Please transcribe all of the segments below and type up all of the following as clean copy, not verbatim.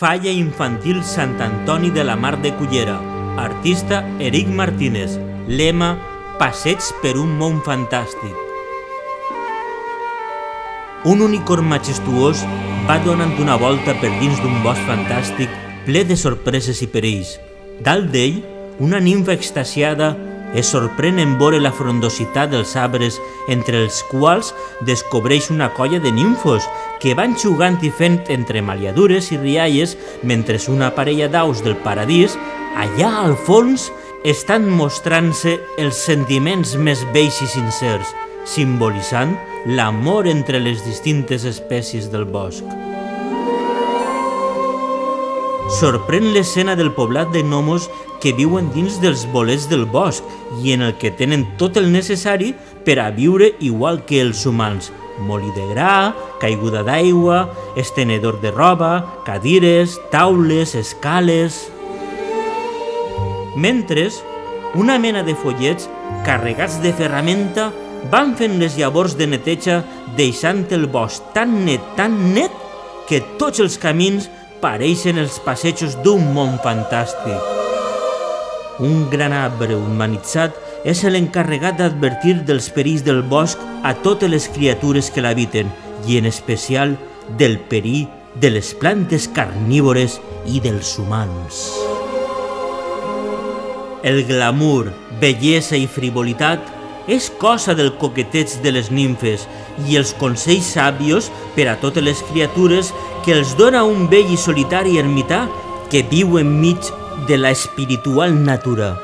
Falla Infantil Sant Antoni de la Mar de Cullera. Artista Eric Martínez. Lema: Passeig per un món fantàstic. Un unicorn majestuós va donant una volta per dins d'un bosc fantàstic ple de sorpreses i perills. Dalt d'ell, una nimfa extasiada es sorprèn en veure la frondositat dels arbres, entre els quals descobreix una colla de nimfos que van jugant i fent entremaliadures i rialles mentre una parella d'aus del paradís, allà al fons, estan mostrant-se els sentiments més vells i sincers, simbolitzant l'amor entre les distintes espècies del bosc. Sorprèn l'escena del poblat de gnomos que viuen dins dels bolets del bosc i en el que tenen tot el necessari per a viure igual que els humans: molí de gra, caiguda d'aigua, estenedor de roba, cadires, taules, escales... Mentre, una mena de follets carregats de ferramenta van fent les llavors de neteja, deixant el bosc tan net, que tots els camins pareixen els passejos d'un món fantàstic. Un gran arbre humanitzat és l'encarregat d'advertir dels perills del bosc a totes les criatures que l'habiten i en especial del perill de les plantes carnívores i dels humans. El glamour, bellesa i frivolitat és cosa del coqueteig de les nimfes i els consells sàvios per a totes les criatures que els dona un vell i solitari ermità que viu enmig de la espiritual natura.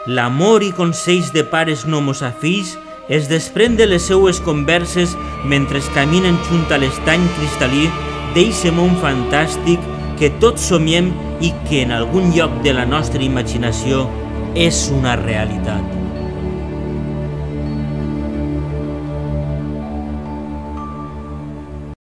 L'amor i consells de pares gnomos a fills es desprèn de les seues converses mentre caminen junt a l'estany cristal·lí d'eixe món fantàstic que tots somiem i que en algun lloc de la nostra imaginació és una realitat.